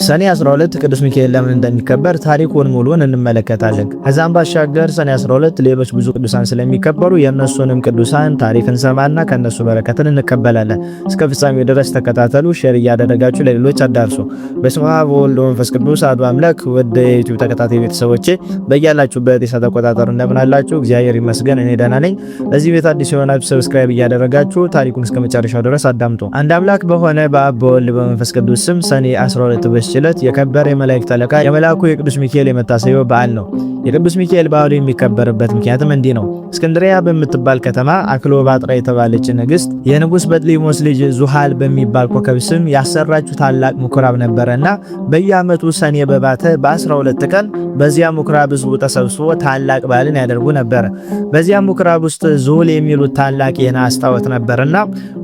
ሰኔ 12 ቅዱስ ሚካኤል ለምን እንደሚከበር ታሪኩን ሙሉን እንመለከታለን። ከዛም ባሻገር ሰኔ 12 ሌሎች ብዙ ቅዱሳን ስለሚከበሩ የእነሱንም ቅዱሳን ታሪክ እንሰማና ከነሱ በረከትን እንቀበላለን። እስከ ፍጻሜው ድረስ ተከታተሉ። ሼር እያደረጋችሁ ለሌሎች አዳርሱ። በስመ አብ ወወልድ ወመንፈስ ቅዱስ አሐዱ አምላክ። ወደ ዩቲዩብ ተከታታይ ቤተሰቦቼ በያላችሁበት የሰዓት አቆጣጠር እንደምን አላችሁ? እግዚአብሔር ይመስገን እኔ ደህና ነኝ። ለዚህ ቤት አዲስ የሆናችሁ ሰብስክራይብ እያደረጋችሁ ታሪኩን እስከ መጨረሻው ድረስ አዳምጡ። አንድ አምላክ በሆነ በአብ በወልድ በመንፈስ ቅዱስ ስም ሰኔ 12 በስችለት የከበረ የመላእክት አለቃ የመልአኩ የቅዱስ ሚካኤል የመታሰቢያው በዓል ነው። የቅዱስ ሚካኤል በዓሉ የሚከበርበት ምክንያትም እንዲህ ነው። እስክንድሪያ በምትባል ከተማ አክሎባጥራ የተባለች ንግስት የንጉስ በጥሊሞስ ልጅ ዙሃል በሚባል ኮከብ ስም ያሰራችው ታላቅ ምኩራብ ነበረና በየዓመቱ ሰኔ በባተ በ12 ቀን በዚያ ምኩራብ ህዝቡ ተሰብስቦ ታላቅ በዓልን ያደርጉ ነበር። በዚያ ምኩራብ ውስጥ ዙል የሚሉት ታላቅ የናስ ጣዖት ነበርና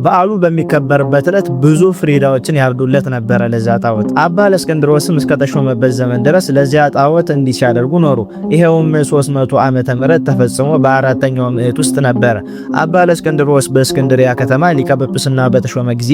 በዓሉ በሚከበርበት ዕለት ብዙ ፍሪዳዎችን ያርዱለት ነበር ለዛ ጣዖት። አባ ለእስክንድሮስም እስከተሾመበት ዘመን ድረስ ለዚያ ጣዖት እንዲህ ሲያደርጉ ኖሩ። ይሄውም 300 ዓመተ ምህረት ተፈጽሞ በአራተኛው ምዕት ውስጥ ነበር። አባ ለእስክንድሮስ በእስክንድሪያ ከተማ ሊቀ ጵጵስና በተሾመ ጊዜ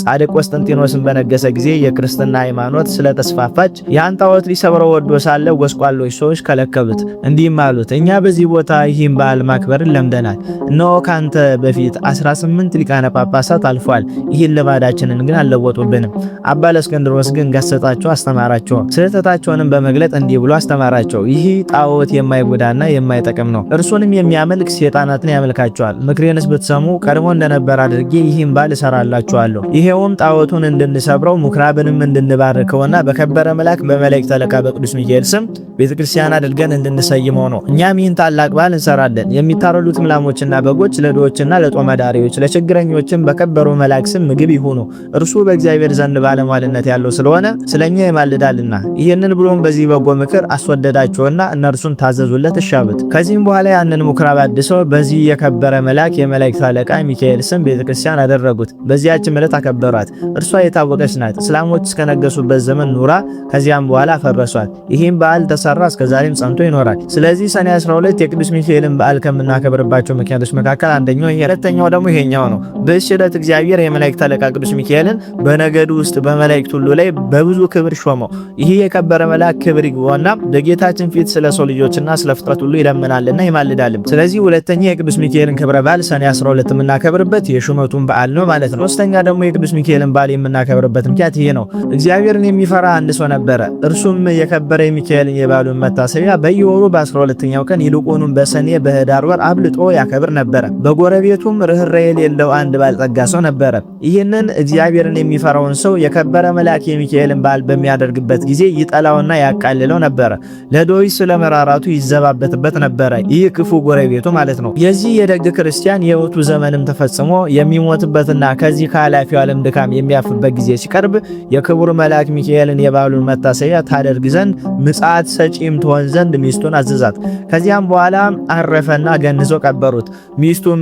ጻድቅ ቆስጠንጢኖስን በነገሰ ጊዜ የክርስትና ሃይማኖት ስለተስፋፋች ያን ጣዖት ሊሰብረው ወዶ ሳለ ጎስቋሎች ሰዎች ከለከሉት። እንዲህም አሉት፣ እኛ በዚህ ቦታ ይህን በዓል ማክበርን ለምደናል። እነሆ ካንተ በፊት 18 ሊቃነ ጳጳሳት አልፏል። ይህን ልማዳችንን ግን አልለወጡብንም። አባ ለእስክንድሮስ ግን ገሰጻቸው፣ አስተማራቸው። ስህተታቸውንም በመግለጥ እንዲህ ብሎ አስተማራቸው። ይህ ጣዖት የማይጎዳና የማይጠቅም ነው። እርሱንም የሚያመልክ ሰይጣናትን ያመልካቸዋል። ምክሬንስ ብትሰሙ ቀድሞ እንደነበር አድርጌ ይህን በዓል እሰራላችኋለሁ። ይሄውም ጣዖቱን እንድንሰብረው ምኩራብንም እንድንባርከውና በከበረ መልአክ በመላእክት አለቃ በቅዱስ ሚካኤል ስም ቤተክርስቲያን አድርገን እንድንሰይመው ነው። እኛም ይህን ታላቅ በዓል እንሰራለን። የሚታረዱትም ላሞችና በጎች ለድሆችና ለጦመዳሪዎች ለችግረኞችም በከበሩ መልአክ ስም ምግብ ይሁኑ። እርሱ በእግዚአብሔር ዘንድ ባለሟልነት ያለው ስለሆነ ስለኛ ይማልዳልና። ይህንን ብሎም በዚህ በጎ ምክር አስወደዳቸውና እነርሱን ታዘዙለት፣ እሻሉት። ከዚህም በኋላ ያንን ምኩራብ አድሰው በዚህ የከበረ መልአክ የመላእክት አለቃ ሚካኤል ስም ቤተክርስቲያን አደረጉት። በዚያችም ዕለት አከበሯት። እርሷ የታወቀች ናት። እስላሞች እስከነገሱበት ዘመን ኑራ ከዚያም በኋላ ፈረሷት። ይህም በዓል ተሰራ፣ እስከዛሬም ጸንቶ ይኖራል። ስለዚህ ሰኔ 12 የቅዱስ ሚካኤልን በዓል ከምናከብርባቸው ምክንያቶች መካከል አንደኛው ይሄ፣ ሁለተኛው ደግሞ ይሄኛው ነው። በዚህ ዕለት እግዚአብሔር የመላእክት አለቃ ቅዱስ ሚካኤልን በነገዱ ውስጥ በመላእክት ሁሉ ላይ በብዙ ክብር ሾመው። ይህ የከበረ መልአክ ክብር ይግባውና በጌታችን ፊት ስለ ሰው ልጆችና ስለ ፍጥረት ሁሉ ይለምናልና ይማልዳልም። ስለዚህ ሁለተኛ የቅዱስ ሚካኤልን ክብረ በዓል ሰኔ 12 የምናከብርበት የሹመቱን በዓል ነው ማለት ነው። ሶስተኛ ደግሞ የቅዱስ ሚካኤልን በዓል የምናከብርበት ምክንያት ይሄ ነው። እግዚአብሔርን የሚፈራ አንድ ሰው ነበረ። እርሱም የከበረ ሚካኤልን የበዓሉን መታሰቢያ በየወሩ በ12ኛው ቀን ይልቁንም በሰኔ በህዳር ወር አብልጦ ያከብር ነበረ። በጎረቤቱም ርኅራኄ የሌለው አንድ ባለጠጋ ሰው ነበረ። ይህንን እግዚአብሔርን የሚፈራውን ሰው የከበረ መልአክ የሚካኤልን በዓል በሚያደርግበት ጊዜ ይጠላውና ያቃልለው ነበረ። ለዶይ ስለመራራቱ ይዘባበትበት ነበረ። ይህ ክፉ ጎረቤቱ ማለት ነው። የዚህ የደግ ክርስቲያን የሕይወቱ ዘመንም ተፈጽሞ የሚሞትበትና ከዚህ ከኃላፊው ዓለም ድካም የሚያርፍበት ጊዜ ሲቀርብ የክቡር መልአክ ሚካኤልን የበዓሉን መታሰቢያ ታደርግ ዘንድ ምጽአት ሰጪም ትሆን ዘንድ ሚስቱን አዘዛት። ከዚያም በኋላ አረፈና ገንዞ ቀበሩት። ሚስቱም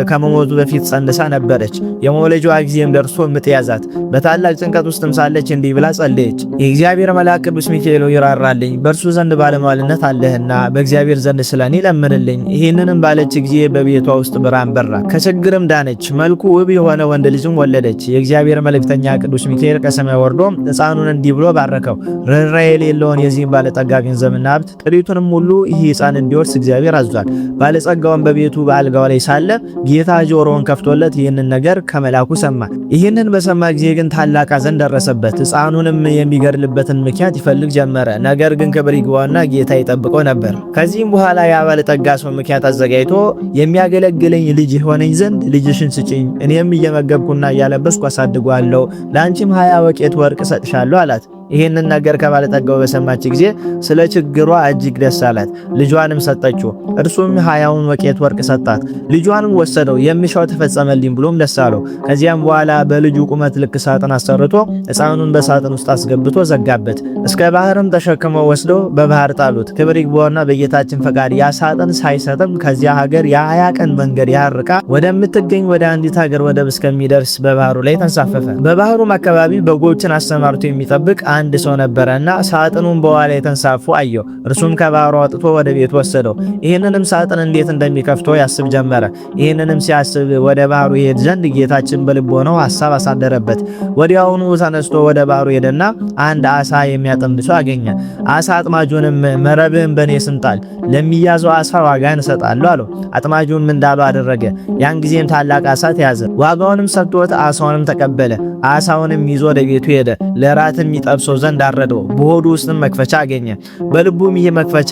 ከመሞቱ በፊት ጸንሳ ነበረች። የመውለጃዋ ጊዜም ደርሶ ምጥ ያዛት። በታላቅ ጭንቀት ውስጥም ሳለች እንዲህ ብላ ጸለየች። የእግዚአብሔር መልአክ ቅዱስ ሚካኤል ይራራልኝ፣ በእርሱ ዘንድ ባለሟልነት አለህና በእግዚአብሔር ዘንድ ስለኔ ለምንልኝ። ይህንንም ባለች ጊዜ በቤቷ ውስጥ ብርሃን በራ፣ ከችግርም ዳነች። መልኩ ውብ የሆነ ወንድ ልጅም ወለደች። የእግዚአብሔር መልእክተኛ ቅዱስ ሚካኤል ከሰማይ ወርዶ ሕፃኑን እንዲህ ብሎ ባረከው። ርኅራኄ የሌለውን የዚህም ባለጠጋ ገንዘብና ሀብት ጥሪቱንም ሁሉ ይህ ሕፃን እንዲወርስ እግዚአብሔር አዟል። ባለጸጋውን በቤቱ በአልጋው ላይ ሳለ ጌታ ጆሮውን ከፍቶለት ይህንን ነገር ከመልአኩ ሰማ። ይህንን በሰማ ጊዜ ግን ታላቅ ሐዘን ደረሰበት። ሕፃኑንም የሚገድልበትን ምክንያት ይፈልግ ጀመረ። ነገር ግን ክብር ይግባውና ጌታ ይጠብቀው ነበር። ከዚህም በኋላ ያ ባለጠጋ ሰው ምክንያት አዘጋጅቶ የሚያገለግለኝ ልጅ የሆነኝ ዘንድ ልጅሽን ስጪኝ፣ እኔም እየመገብኩና እያለበስኩ አሳድጓለሁ፣ ለአንቺም 20 ወቄት ወርቅ እሰጥሻለሁ አላት። ይህንን ነገር ከባለጠጋው በሰማች ጊዜ ስለ ችግሯ እጅግ ደስ አላት። ልጇንም ሰጠችው። እርሱም 20ውን ወቄት ወርቅ ሰጣት። ልጇንም ወሰደው። የሚሻው ተፈጸመልኝ ብሎም ደስ አለው። ከዚያም በኋላ በልጁ ቁመት ልክ ሳጥን አሰርቶ ሕፃኑን በሳጥን ውስጥ አስገብቶ ዘጋበት። እስከ ባህርም ተሸክመው ወስደው በባህር ጣሉት። ክብር ይግባውና በጌታችን ፈቃድ ያ ሳጥን ሳይሰጥም ከዚያ ሀገር የ20 ቀን መንገድ ያርቃ ወደምትገኝ ወደ አንዲት ሀገር ወደብ እስከሚደርስ በባህሩ ላይ ተንሳፈፈ። በባህሩም አካባቢ በጎችን አሰማርቶ የሚጠብቅ አንድ ሰው ነበረና ሳጥኑን በኋላ የተንሳፉ አየው። እርሱም ከባህሩ አውጥቶ ወደ ቤት ወሰደው። ይህንንም ሳጥን እንዴት እንደሚከፍተው ያስብ ጀመረ። ይህንንም ሲያስብ ወደ ባህሩ ይሄድ ዘንድ ጌታችን በልቦናው ሐሳብ አሳደረበት። ወዲያውኑ ተነስቶ ወደ ባህሩ ሄደና አንድ አሳ የሚያጠምድ ሰው አገኘ። አሳ አጥማጁንም መረብህን በኔ ስም ጣል፣ ለሚያዘው አሳ ዋጋን እሰጣለሁ አለው። አጥማጁም እንዳለው አደረገ። ያን ጊዜም ታላቅ አሳ ተያዘ። ዋጋውንም ሰጥቶት አሳውንም ተቀበለ። አሳውንም ይዞ ወደ ቤቱ ሄደ። ለራትም ይጠብሰው ዘንድ አረደው። በሆዱ ውስጥም መክፈቻ አገኘ። በልቡም ይህ መክፈቻ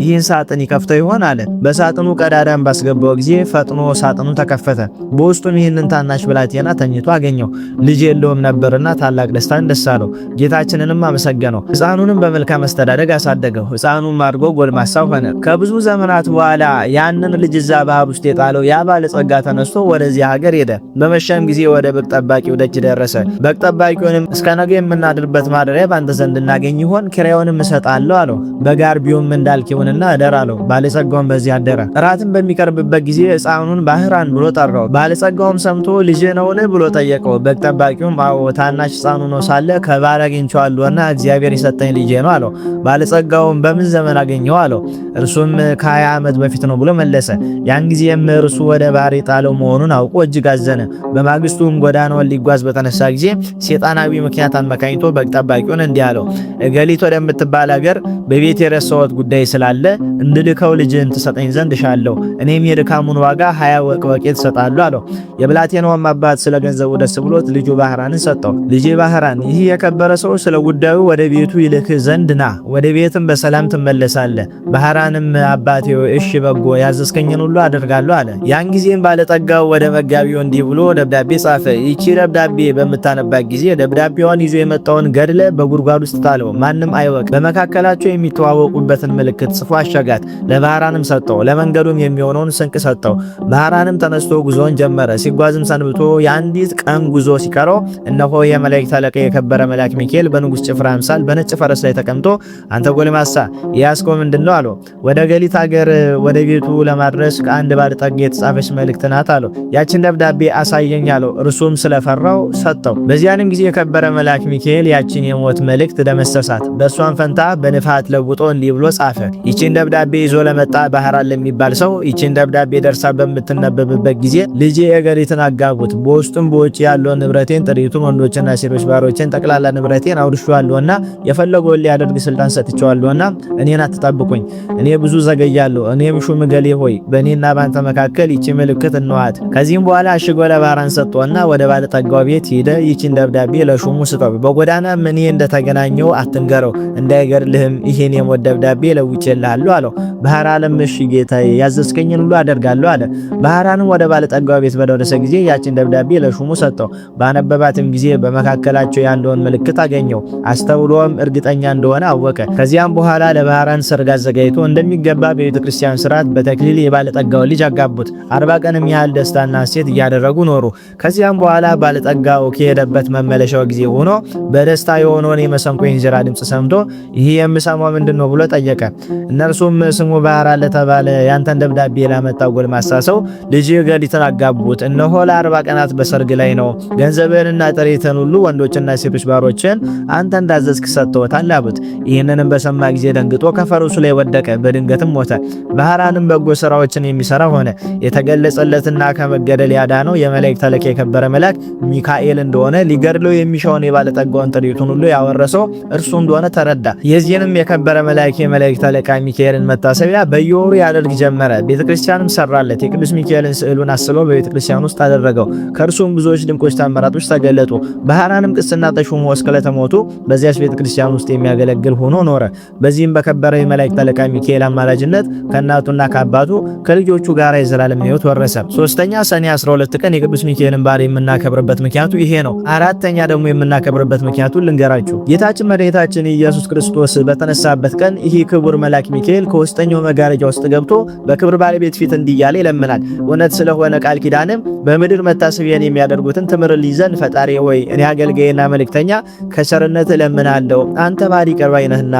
ይህን ሳጥን ይከፍተው ይሆን አለ። በሳጥኑ ቀዳዳም ባስገባው ጊዜ ፈጥኖ ሳጥኑ ተከፈተ። በውስጡም ይህንን ታናሽ ብላቴና ተኝቶ አገኘው። ልጅ የለውም ነበርና ታላቅ ደስታን ደስ አለው። ጌታችንንም አመሰገነው። ሕፃኑንም በመልካም አስተዳደግ አሳደገው። ሕፃኑም አድጎ ጎልማሳ ሆነ። ከብዙ ዘመናት በኋላ ያንን ልጅ እዛ ባህር ውስጥ የጣለው ያ ባለጸጋ ተነስቶ ወደዚህ ሀገር ሄደ። በመሸም ጊዜ ወደ በግ ጠባቂው ደጅ ደረሰ። በግ ጠባቂውንም እስከ ነገ የምናድርበት ማደሪያ ባንተ ዘንድ እናገኝ ይሆን? ኪራዩንም እሰጣለሁ አለው። በጋርቢውም እንዳልክ ይሁንና እደር አለው። ባለጸጋውም በዚህ አደረ። እራትም በሚቀርብበት ጊዜ ሕፃኑን ባህራን ብሎ ጠራው። ባለጸጋውም ሰምቶ ልጅ ነውን ብሎ ጠየቀው። በግ ጠባቂውም አዎ ታናሽ ሕፃኑ ነው ሳለ ከባህር አግኝቼዋለሁና እግዚአብሔር የሰጠኝ ልጄ ነው አለው። ባለጸጋውም በምን ዘመን አገኘው አለው። እርሱም ከ20 ዓመት በፊት ነው ብሎ መለሰ። ያን ጊዜም እርሱ ወደ ባህር የጣለው መሆኑን አውቆ እጅግ አዘነ። በማግስቱም ጎዳናውን ሊጓዝ በተነሳ ጊዜ ሰይጣናዊ ምክንያት አመካኝቶ በግ ጠባቂውን እንዲህ አለው፣ እገሊት ወደምትባል ሀገር በቤት የረሳሁት ጉዳይ ስላለ እንድልከው ልጅን ትሰጠኝ ዘንድ እሻለሁ። እኔም የድካሙን ዋጋ 20 ወርቅ ወቄት እሰጣለሁ አለው። የብላቴናውም አባት ስለ ገንዘቡ ደስ ብሎት ልጁ ባህራንን ሰጠው። ልጄ ባህራን፣ ይህ የከበረ ሰው ስለ ጉዳዩ ወደ ቤቱ ይልክህ ዘንድ ና፣ ወደ ቤትም በሰላም ትመለሳለህ። ባህራንም አባቴ እሺ በጎ ያዘዝከኝን ሁሉ አደርጋለሁ አለ። ያን ጊዜም ባለጠጋው ወደ መጋቢው እንዲህ ብሎ ደብዳቤ ጻፈ። ይቺ ደብዳቤ በምታነባት ጊዜ ደብዳቤዋን ይዞ የመጣውን ገድለ በጉድጓድ ውስጥ ጣለው፣ ማንም አይወቅ። በመካከላቸው የሚተዋወቁበትን ምልክት ጽፎ አሸጋት። ለባህራንም ሰጠው። ለመንገዱም የሚሆነውን ስንቅ ሰጠው። ባህራንም ተነስቶ ጉዞን ጀመረ። ሲጓዝም ሰንብቶ የአንዲት ቀን ጉዞ ሲቀረው እነሆ የመላእክት አለቃ የከበረ መልአክ ሚካኤል በንጉሥ ጭፍራ አምሳል በነጭ ፈረስ ላይ ተቀምጦ አንተ ጎልማሳ የያዝከው ምንድነው አለው። ወደ ገሊት ሀገር ወደ ቤቱ ለማድረስ ከአንድ ባለጠጋ የተጻፈች መልእክት ናት አለው። ያችን ደብዳቤ አሳየኝ አለው። እርሱም ስለፈራው ሰጠው። በዚያንም ጊዜ የከበረ መልአክ ሚካኤል ያችን የሞት መልእክት ደመሰሳት። በእሷን ፈንታ በንፋት ለውጦ እንዲህ ብሎ ጻፈ። ይችን ደብዳቤ ይዞ ለመጣ ባህራን ለሚባል ሰው ይችን ደብዳቤ ደርሳ በምትነበብበት ጊዜ ልጄ እገሊትን አጋቡት፣ በውስጡም በውጭ ያለውን ንብረቴን፣ ጥሪቱን፣ ወንዶችና ሴቶች ባሮችን፣ ጠቅላላ ንብረቴን አውርሼዋለሁና የፈለገውን ሊያደርግ ስልጣን ሰጥቼዋለሁና እኔን አትጠብቁኝ፣ እኔ ብዙ ዘገያለሁ። እኔም ሹም እገሌ ሆይ በእኔና ባንተ መካከል ይቺ ምልክት እንዋት። ከዚህም በኋላ አሽጎ ለባህራን ሰጥቶና ወደ ባለጠጋው ቤት ሄደ። ይችን ደብዳቤ ለሹሙ ስጠው፣ በጎዳናም እኔ እንደተገናኘው አትንገረው፣ እንዳይገድልህም ይሄን የሞት ደብዳቤ ለውጬልሃለሁ አለው። ባህራንም እሺ ጌታዬ ያዘዝከኝን ሁሉ አደርጋለሁ አለ። ባህራንም ወደ ባለጠጋው ቤት በደረሰ ጊዜ ያችን ደብዳቤ ለሹሙ ሰጠው። ባነበባትም ጊዜ በመካከላቸው ያለውን ምልክት አገኘው። አስተውሎም እርግጠኛ እንደሆነ አወቀ። ከዚያም በኋላ ለባህራን ሰርግ አዘጋጅቶ እንደሚገባ በቤተ ክርስቲያን ስርዓት በተክሊል የባለጠጋው ልጅ አጋቡት። 40 ቀንም ያህል ደስታና ሐሴት እያደረጉ ኖሩ። ከዚያም በኋላ ባለጠጋው ከሄደበት መመለሻው ጊዜ ሆኖ በደስታ የሆነውን የመሰንቆ የእንጀራ ድምፅ ሰምቶ ይህ የምሰማው ምንድነው ብሎ ጠየቀ። እነርሱም ስሙ ባህራን ለተባለ ያንተን ደብዳቤ ላመጣው ጎልማሳ ሰው ልጅ እገሊትን አጋቡት። እነሆ ለ40 ቀናት በሰርግ ላይ ነው። ገንዘብህንና ጥሪትህን ሁሉ ወንዶችና ሴቶች ባሮችን አንተ እንዳዘዝክ ሰጥተውታል አሉት። ይህንንም በሰማ ጊዜ ደንግጦ ከፈረሱ ላይ ወደቀ፣ በድንገትም ሞተ። ባህራንም በጎ ስራዎችን የሚሰራ ሆነ። የተገለጸለትና ከመገደል ያዳነው የመላእክት አለቃ የከበረ መልአክ ሚካኤል እንደሆነ ሊገድለው የሚሻውን የባለጠጋውን ጥሪቱን ሁሉ ያወረሰው እርሱ እንደሆነ ተረዳ። የዚህንም የከበረ መልአክ የመላእክት አለቃ ሚካኤልን መታሰቢያ በየወሩ ያደርግ ጀመረ። ቤተክርስቲያንም ሰራለት። የቅዱስ ሚካኤልን ስዕሉን አስሎ በቤተክርስቲያን ውስጥ አደረገው። ከእርሱም ብዙዎች ድንቆች ታምራቶች ተገለጡ። ባህራንም ቅስና ተሾሞ እስከ ዕለተ ሞቱ በዚያች ቤተክርስቲያን ውስጥ የሚያገለግል ሆኖ ኖረ። በዚህም በከበረ የመላእክት አለቃ ሚካኤል አማላጅነት ከእናቱና ከአባቱ ከልጆቹ ጋር የዘላለም ሕይወት ወረሰ። ሶስተኛ ሰኔ 12 ቀን የቅዱስ ሚካኤልን በዓል የምናከብርበት ምክንያቱ ይሄ ነው። አራተኛ ደግሞ የምናከብርበት ምክንያቱን ልንገራችሁ። ጌታችን መድኃኒታችን ኢየሱስ ክርስቶስ በተነሳበት ቀን ይህ ክቡር መልአክ ሚካኤል ከውስጠኛ በውስጠኛው መጋረጃ ውስጥ ገብቶ በክብር ባለቤት ፊት እንዲህ እያለ ይለምናል። እውነት ስለሆነ ቃል ኪዳንም በምድር መታሰቢያን የሚያደርጉትን ትምርልኝ ዘንድ ፈጣሪ ሆይ እኔ አገልጋይና መልእክተኛ ከቸርነት እለምናለሁ፣ አንተ ባሪ ይቅር ባይ ነህና።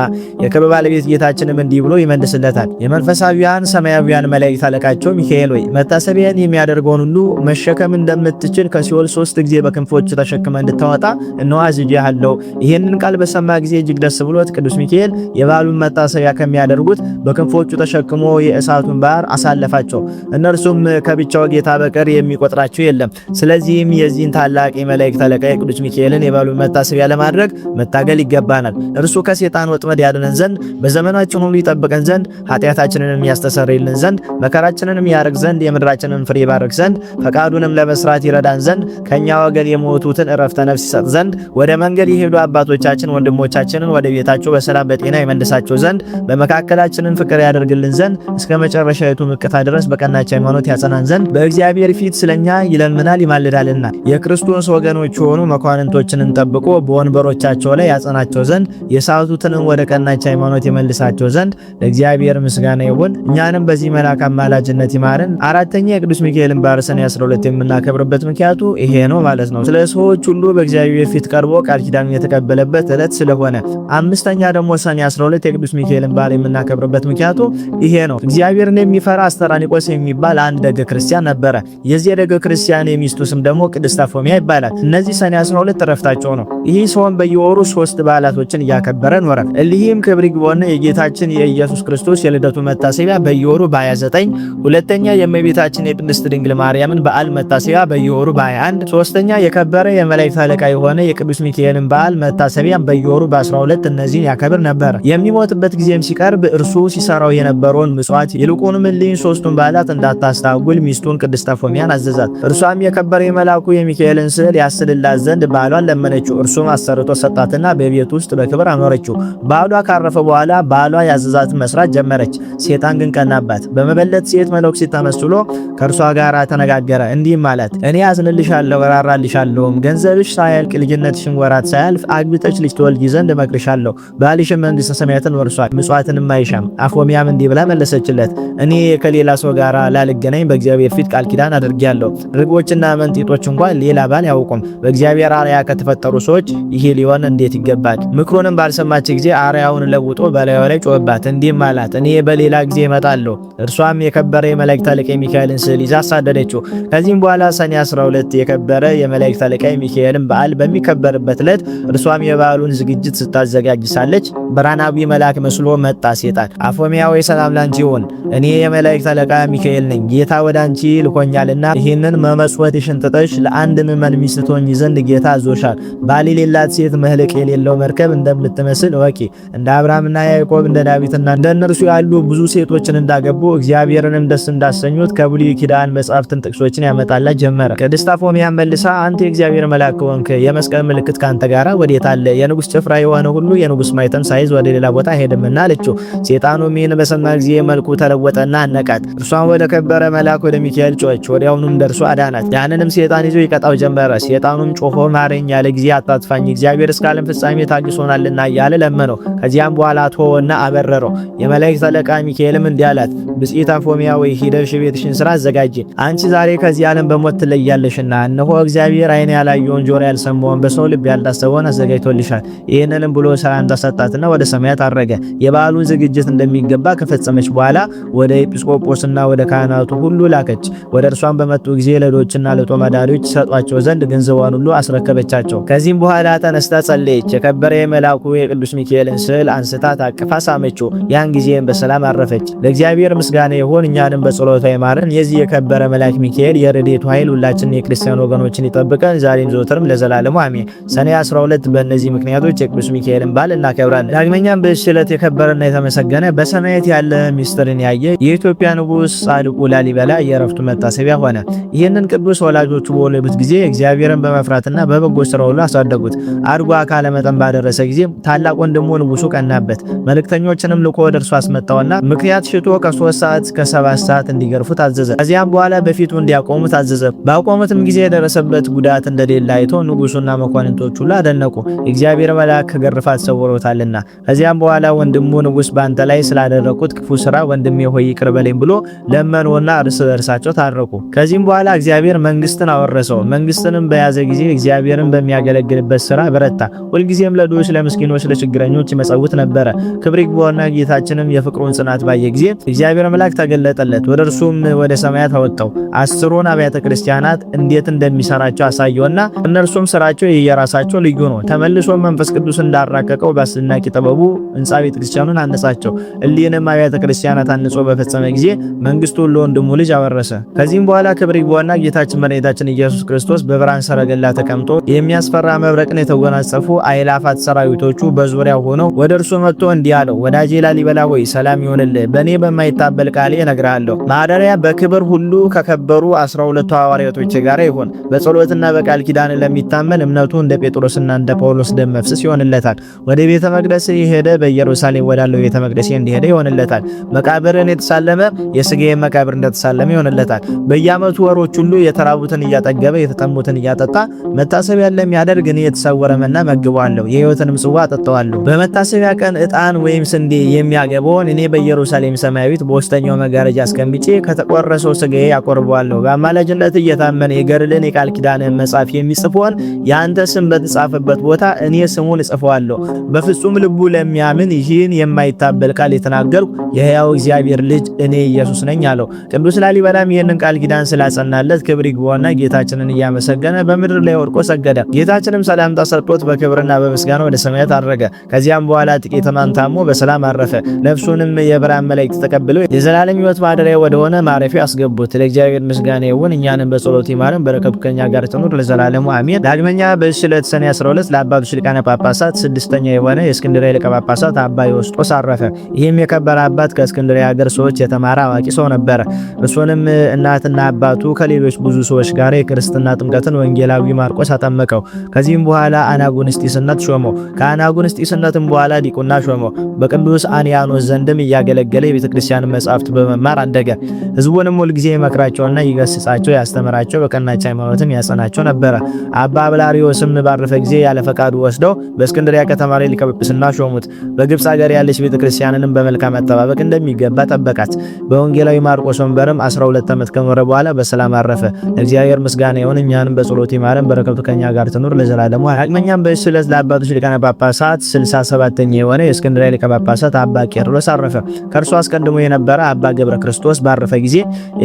የክብር ባለቤት ጌታችንም እንዲህ ብሎ ይመልስለታል። የመንፈሳዊያን ሰማያዊያን መላእክት አለቃቸው ሚካኤል ሆይ መታሰቢያን የሚያደርገውን ሁሉ መሸከም እንደምትችል ከሲኦል 3 ጊዜ በክንፎች ተሸክመ እንድታወጣ እነሆ አዝዤሃለሁ። ይህንን ቃል በሰማ ጊዜ እጅግ ደስ ብሎት ቅዱስ ሚካኤል የበዓሉን መታሰቢያ ከሚያደርጉት በክንፎቹ ተሸክሞ የእሳቱን ባህር አሳለፋቸው። እነርሱም ከብቻው ጌታ በቀር የሚቆጥራቸው የለም። ስለዚህም የዚህን ታላቅ የመላእክት አለቃ የቅዱስ ሚካኤልን የበዓሉን መታሰቢያ ለማድረግ መታገል ይገባናል። እርሱ ከሰይጣን ወጥመድ ያድነን ዘንድ በዘመናችን ሁሉ ይጠብቀን ዘንድ ኃጢአታችንን ያስተሰርይልን ዘንድ መከራችንን ያርቅ ዘንድ የምድራችንን ፍሬ ይባርክ ዘንድ ፈቃዱንም ለመስራት ይረዳን ዘንድ ከኛ ወገን የሞቱትን ዕረፍተ ነፍስ ይሰጥ ዘንድ ወደ መንገድ የሄዱ አባቶቻችን ወንድሞቻችንን ወደ ቤታቸው በሰላም በጤና ይመልሳቸው ዘንድ በመካከላችንን ፍቅር ያደርግልን ዘንድ እስከ መጨረሻይቱ ምቅታ ድረስ በቀናች ሃይማኖት ያጸናን ዘንድ በእግዚአብሔር ፊት ስለኛ ይለምናል ይማልዳልና። የክርስቶስ ወገኖች የሆኑ መኳንንቶችንን ጠብቆ በወንበሮቻቸው ላይ ያጸናቸው ዘንድ የሳቱትንም ወደ ቀናች ሃይማኖት ይመልሳቸው ዘንድ ለእግዚአብሔር ምስጋና ይሁን። እኛንም በዚህ መልአክ አማላጅነት ይማረን። አራተኛ የቅዱስ ሚካኤልን በዓለ ሰኔ 12 የምናከብርበት ምክንያቱ ይሄ ነው ማለት ነው። ስለ ሰዎች ሁሉ በእግዚአብሔር ፊት ቀርቦ ቃል ኪዳን የተቀበለበት ዕለት ስለሆነ። አምስተኛ ደግሞ ሰኔ 12 የቅዱስ ሚካኤልን በዓል የምናከብርበት ምክንያቱ ይሄ ነው። እግዚአብሔርን የሚፈራ አስተራኒቆስ የሚባል አንድ ደገ ክርስቲያን ነበረ። የዚህ ደገ ክርስቲያን የሚስቱ ስም ደግሞ ቅድስት አፎሚያ ይባላል። እነዚህ ሰኔ 12 ዕረፍታቸው ነው። ይህ ሰውን በየወሩ 3 በዓላቶችን እያከበረ ኖረ። እሊህም ክብር ይግባውና የጌታችን የኢየሱስ ክርስቶስ የልደቱ መታሰቢያ በየወሩ በ29፣ ሁለተኛ የእመቤታችን የቅድስት ድንግል ማርያምን በዓል መታሰቢያ በየወሩ በ21፣ ሶስተኛ የከበረ የመላእክት አለቃ የሆነ የቅዱስ ሚካኤልን በዓል መታሰቢያ በየወሩ በ12 እነዚህን ያከብር ነበር። የሚሞትበት ጊዜም ሲቀርብ እርሱ ሲሰራው የነበረውን ምጽዋት ይልቁንም እሊህን 3ቱን በዓላት እንዳታስታጉል ሚስቱን ቅድስት አፎሚያን አዘዛት። እርሷም የከበረ የመልአኩ የሚካኤልን ስዕል ያስልላት ዘንድ ባሏን ለመነችው። እርሱም አሰርቶ ሰጣትና በቤት ውስጥ በክብር አኖረችው። ባሏ ካረፈ በኋላ ባሏ ያዘዛትን መስራት ጀመረች። ሴጣን ግን ቀናባት። በመበለት ሴት መነኩሴት ተመስሎ ከእርሷ ጋር ተነጋገረ። እንዲህም አላት፣ እኔ አዝንልሻለሁ እራራልሻለሁም። ገንዘብሽ ሳያልቅ ልጅነትሽን ወራት ሳያልፍ አግብተሽ ልጅ ትወልጂ ዘንድ እመክርሻለሁ። ባልሽም መንግሥተ ሰማያትን ወርሷል፣ ምጽዋትንም አይሻም። አፎሚያም እንዲህ ብላ መለሰችለት፣ እኔ ከሌላ ሰው ጋር ላልገናኝ በእግዚአብሔር ፊት ቃል ኪዳን አድርጌያለሁ። ርግቦችና መንጢጦች እንኳን ሌላ ባል ያውቁም። በእግዚአብሔር አርአያ ከተፈጠሩ ሰዎች ይሄ ሊሆን እንዴት ይገባል? ምክሩንም ባልሰማች ጊዜ አርአያውን ለውጦ በላዩ ላይ ጮህባት። እንዲህም አላት፣ እኔ በሌላ ጊዜ እመጣለሁ። እርሷም የከበረ የመላእክት አለቃ ሚካኤልን ስዕል ይዛ አሳደደችው። ከዚህም በኋላ ሰኔ 12 የከበረ የመላእክት አለቃ ሚካኤልን በዓል በሚከበርበት ዕለት እርሷም የበዓሉን ዝግጅት ስታዘጋጅ ሳለች ብርሃናዊ መልአክ መስሎ መጣ ሴጣን። አፎሚያ ወይ ሰላም ላንቺ ይሁን፣ እኔ የመላእክት አለቃ ሚካኤል ነኝ። ጌታ ወደ አንቺ ልኮኛልና ይህንን መመጽወትሽን ትተሽ ለአንድ ምእመን ሚስት ትሆኚ ዘንድ ጌታ አዞሻል። ባል የሌላት ሴት መህለቅ የሌለው መርከብ እንደምትመስል እወቂ። እንደ አብርሃምና ያዕቆብ እንደ ዳዊትና እንደ እነርሱ ያሉ ብዙ ሴቶችን እንዳገቡ እግዚአብሔርንም ደስ እንዳሰኙት ከብሉይ ኪዳን መጻሕፍትን ጥቅሶችን ያመጣላት ጀመረ። ቅድስት አፎሚያ መልሳ አንተ የእግዚአብሔር መልአክ ከሆንክ የመስቀል ምልክት ካንተ ጋር ወዴት አለ? የንጉሥ ጭፍራ የሆነ ሁሉ የንጉሥ ማኅተም ሳይዝ ወደ ሌላ ቦታ ሄድምና አለችው። ሴጣኑም ይህን በሰማ ጊዜ መልኩ ተለወጠና አነቃት። እርሷን ወደ ከበረ መልአክ ወደ ሚካኤል ጮኸች። ወዲያውኑም ደርሶ አዳናት። ያንንም ሴጣን ይዞ ይቀጣው ጀመረ። ሴጣኑም ጮሆ ማረኝ ያለ ጊዜ አታጥፋኝ፣ እግዚአብሔር እስከ ዓለም ፍጻሜ ታግሶናልና እያለ ለመነው። ከዚያም በኋላ ተወውና አበረረው። የመላእክት አለቃ ሚካኤልም እንዲህ አላት፣ ብጽዕት አፎሚያ ወይ ሂደሽ ቤትሽን ስራ አዘጋጂ። አንቺ ዛሬ ከዚህ ዓለም በሞት ትለያለሽና እነሆ እግዚአብሔር ዓይን ያላየውን ጆሮ ያልሰማውን በሰው ልብ ያልታሰበውን አዘጋጅቶልሻል። ይህንንም ብሎ ሰላምታ ሰጣትና ወደ ሰማያት አረገ። የበዓሉን ዝግጅት እንደሚገባ ከፈጸመች በኋላ ወደ ኤጲስቆጶስና ወደ ካህናቱ ሁሉ ላከች። ወደ እርሷን በመጡ ጊዜ ለዶችና ለጦማዳሪዎች ሰጧቸው ዘንድ ገንዘቧን ሁሉ አስረከበቻቸው። ከዚህም በኋላ ተነስታ ጸለየች። የከበረ የመልአኩ የቅዱስ ሚካኤልን ስዕል አንስታ ታቅፋ ሳመችው። ያን ጊዜም በሰላም አረፈች። ለእግዚአብሔር ምስጋና ይሁን፣ እኛንም በጸሎቷ ይማረን። የዚህ የከበረ መልአክ ሚካኤል የረድኤቱ ኃይል ሁላችን የክርስቲያን ወገኖችን ይጠብቀን ዛሬም ዘወትርም ለዘላለሙ አሜን። ሰኔ 12 በእነዚህ ምክንያቶች የቅዱስ ሚካኤልን በዓል እናከብራለን። ዳግመኛም በዚህ ዕለት የከበረና የተመሰገነ በሰማያት ያለ ምስጢርን ያየ የኢትዮጵያ ንጉሥ ጻድቁ ላሊበላ የዕረፍቱ መታሰቢያ ሆነ። ይህንን ቅዱስ ወላጆቹ በወለዱት ጊዜ እግዚአብሔርን በመፍራትና በበጎ ስራ ሁሉ አሳደጉት። አድጎ አካለ መጠን ባደረሰ ጊዜ ታላቅ ወንድሙ ንጉሱ ቀናበት። መልእክተኞችንም ልኮ ወደ እርሱ አስመጣውና ምክንያት ሽቶ ከ3 ሰዓት እስከ 7 ሰዓት እንዲገርፉ ታዘዘ። ከዚያም በኋላ በፊቱ እንዲያቆሙ ታዘዘ። ባቆሙትም ጊዜ የደረሰበት ጉዳት እንደሌለ አይቶ ንጉሱና መኳንንቶቹ ሁሉ አደነቁ። እግዚአብሔር መልአክ ከግርፋት ሰውሮታልና። ከዚያም በኋላ ወንድሙ ንጉስ ባንተ ላይ ስላደረገ ባደረኩት ክፉ ስራ ወንድሜ ሆይ ይቅር በለኝ ብሎ ለመኑና እርስ በርሳቸው ታረቁ። ከዚህም በኋላ እግዚአብሔር መንግስትን አወረሰው። መንግስትንም በያዘ ጊዜ እግዚአብሔርን በሚያገለግልበት ስራ በረታ። ሁልጊዜም ለድሆች፣ ለምስኪኖች፣ ለችግረኞች ይመጸውት ነበረ። ክብር ይግባውና ጌታችንም የፍቅሩን ጽናት ባየ ጊዜ እግዚአብሔር መልአክ ተገለጠለት። ወደ እርሱም ወደ ሰማያት አወጣው። 10ሩን አብያተ ክርስቲያናት እንዴት እንደሚሰራቸው አሳየውና እነርሱም ስራቸው የየራሳቸው ልዩ ነው። ተመልሶ መንፈስ ቅዱስ እንዳራቀቀው በአስደናቂ ጥበቡ ሕንጻ ቤተ ክርስቲያኑን አነጻቸው። እሊህንም አብያተ ክርስቲያናት አንጾ በፈጸመ ጊዜ መንግስቱን ለወንድሙ ልጅ አወረሰ። ከዚህም በኋላ ክብር ይግባውና ጌታችን መድኃኒታችን ኢየሱስ ክርስቶስ በብርሃን ሰረገላ ተቀምጦ የሚያስፈራ መብረቅን የተጎናጸፉ አእላፋት ሰራዊቶቹ በዙሪያው ሆነው ወደ እርሱ መጥቶ እንዲህ አለው፣ ወዳጄ ላሊበላ ሆይ ሰላም ይሁንልህ። በእኔ በማይታበል ቃሌ እነግርሃለሁ። ማደሪያ በክብር ሁሉ ከከበሩ 12 ሐዋርያቶች ጋር ይሁን። በጸሎትና በቃል ኪዳን ለሚታመን እምነቱ እንደ ጴጥሮስና እንደ ጳውሎስ ደም መፍሰስ ይሆንለታል። ወደ ቤተ መቅደስ የሄደ በኢየሩሳሌም ወዳለው ቤተ መቅደስ እንዲሄደ ይሆንለታል። መቃብርን የተሳለመ የሥጋዬን መቃብር እንደተሳለመ ይሆንለታል። በየዓመቱ ወሮች ሁሉ የተራቡትን እያጠገበ የተጠሙትን እያጠጣ መታሰቢያን ለሚያደርግ እኔ የተሰወረ መና መግበዋለሁ፣ የሕይወትንም ጽዋ አጠጣዋለሁ። በመታሰቢያ ቀን ዕጣን ወይም ስንዴ የሚያገባውን እኔ በኢየሩሳሌም ሰማያዊት በውስጠኛው መጋረጃ አስቀምጬ ከተቆረሰው ሥጋዬ ያቆርበዋለሁ። በአማላጅነት እየታመነ የገድልን የቃል ኪዳንን መጽሐፍ የሚጽፈውን የአንተ ስም በተጻፈበት ቦታ እኔ ስሙን እጽፈዋለሁ። በፍጹም ልቡ ለሚያምን ይህን የማይታበል ቃል የተናገርኩ የሕያው እግዚአብሔር ልጅ እኔ ኢየሱስ ነኝ አለው። ቅዱስ ላሊበላም ይህንን ቃል ኪዳን ስላጸናለት ክብር ይግባውና ጌታችንን እያመሰገነ በምድር ላይ ወድቆ ሰገደ። ጌታችንም ሰላምታ ሰጥቶት በክብርና በምስጋና ወደ ሰማያት አረገ። ከዚያም በኋላ ጥቂት ሕማም ታሞ በሰላም አረፈ። ነፍሱንም የብርሃን መላእክት ተቀብለው የዘላለም ሕይወት ማደሪያ ወደሆነ ማረፊያ አስገቡት። ለእግዚአብሔር ምስጋና ይሁን፣ እኛንም በጸሎት ይማረን፣ በረከቱ ከኛ ጋር ትኑር ለዘላለሙ አሜን። ዳግመኛ በዚህ ዕለት ሰኔ 12 ለአባቶች ሊቃነ ጳጳሳት ስድስተኛ የሆነ የእስክንድርያ ሊቀ ጳጳሳት አባ ዮስጦስ አረፈ። ይህም የከበረ አባት ከእስክንድርያ ሀገር ሰዎች የተማረ አዋቂ ሰው ነበረ። እርሱንም እናትና አባቱ ከሌሎች ብዙ ሰዎች ጋር የክርስትና ጥምቀትን ወንጌላዊ ማርቆስ አጠመቀው። ከዚህም በኋላ አናጉንስጢስነት ሾመው። ከአናጉንስጢስነትም በኋላ ዲቁና ሾመው። በቅዱስ አንያኖስ ዘንድም እያገለገለ የቤተክርስቲያን መጻሕፍት በመማር አደገ። ሕዝቡንም ሁልጊዜ ይመክራቸውና ይገስጻቸው፣ ያስተምራቸው፣ በቀናች ሃይማኖትም ያጸናቸው ነበረ። አባ አብላሪዮስም ባረፈ ጊዜ ያለ ፈቃዱ ወስደው በእስክንድርያ ከተማ ላይ ሊቀ ጵጵስና ሾሙት። በግብጽ ሀገር ያለች ቤተክርስቲያንንም በመልካም አጠባበቅ እንደሚገባ ጠበቃት። በወንጌላዊ ማርቆስ ወንበርም 12 ዓመት ከኖረ በኋላ በሰላም አረፈ። እግዚአብሔር ምስጋና ይሁን፣ እኛንም በጸሎት ይማረን፣ በረከቱ ከኛ ጋር ትኑር ለዘላለሙ። ዳግመኛም በዚህ ዕለት ለአባቶች ሊቃነ ጳጳሳት 67ኛ የሆነ የእስክንድርያ ሊቀ ጳጳሳት አባ ቄርሎስ አረፈ። ከእርሱ አስቀድሞ የነበረ አባ ገብረ ክርስቶስ ባረፈ ጊዜ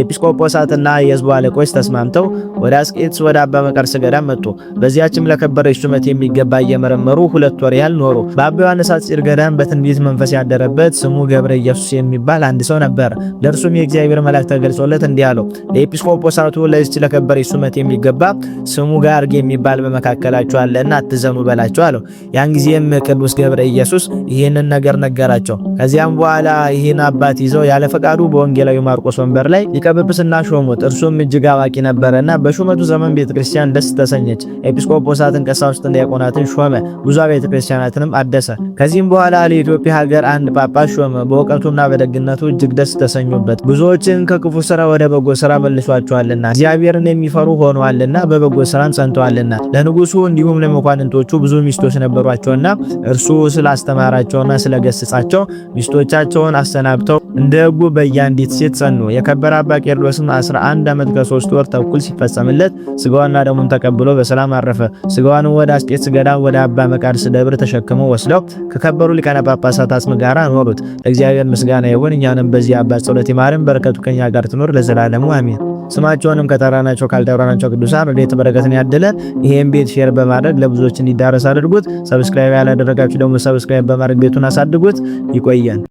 ኤጲስቆጶሳትና የሕዝቡ አለቆች ተስማምተው ወደ አስቄጥስ ወደ አባ መቃርስ ገዳም መጡ። በዚያችም ለከበረች ሹመት የሚገባ እየመረመሩ 2 ወር ያህል ኖሩ። በአባ ዮሐንስ አጽር ገዳም በትንቢት መንፈስ ያደረበት ስሙ ገብረ ኢየሱስ የሚባል አንድ ሰው ነበር። ለእርሱም የእግዚአብሔር መልአክ ተገልጾለት እንዲህ አለው፣ ለኤጲስቆጶሳቱ ለዚች ለከበረች ሹመት የሚገባ ስሙ ጋርግ የሚባል በመካከላቸው አለና አትዘኑ በላቸው አለው። ያን ጊዜም ቅዱስ ገብረ ኢየሱስ ይህንን ነገር ነገራቸው። ከዚያም በኋላ ይህን አባት ይዘው ያለ ፈቃዱ በወንጌላዊ ማርቆስ ወንበር ላይ ሊቀ ጵጵስና ሾሙት። እርሱም እጅግ አዋቂ ነበረና በሹመቱ ዘመን ቤተክርስቲያን ደስ ተሰኘች። ኤጲስቆጶሳትን፣ ቀሳውስትና ዲያቆናትን ሾመ። ብዙ ቤተክርስቲያናትንም አደሰ። ከዚህም በኋላ ለኢትዮጵያ ሀገር አንድ ጳጳስ ሾመ። በእውቀቱና በደግነቱ እጅግ ደስ ተሰኙበት። ብዙዎችን ከክፉ ስራ ወደ በጎ ስራ መልሷቸዋልና እግዚአብሔርን የሚፈሩ ሆነዋልና በበጎ ስራን ጸንተዋልና። ለንጉሱ እንዲሁም ለመኳንንቶቹ ብዙ ሚስቶች ነበሯቸውና እርሱ ስላስተማራቸውና ስለገሰጻቸው ሚስቶቻቸውን አሰናብተው እንደ ሕጉ በያንዲት ሴት ጸኑ። የከበረ አባ ቄርሎስም 11 ዓመት ከ3 ወር ተኩል ሲፈጸምለት ስጋዋና ደሙን ተቀብሎ በሰላም አረፈ። ስጋዋን ወደ አስቄጥስ ገዳም ወደ አባ መቃርስ ደብር ተሸክመው ወስደው ከከበሩ ሊቃነ ጳጳሳት አጽም ጋር አኖሩት። ለእግዚአብሔር ምስጋና ይሁን፣ እኛንም በዚህ አባት ጸሎት ይማረን፣ በረከቱ ከኛ ጋር ትኖር ለዘላለሙ አሜን። ስማቸውንም ከጠራናቸው ካልጠራናቸው ቅዱሳን ረድኤት በረከትን ያድለን። ይሄን ቤት ሼር በማድረግ ለብዙዎች እንዲዳረስ አድርጉት። ሰብስክራይብ ያላደረጋችሁ ደግሞ ሰብስክራይብ በማድረግ ቤቱን አሳድጉት። ይቆየን።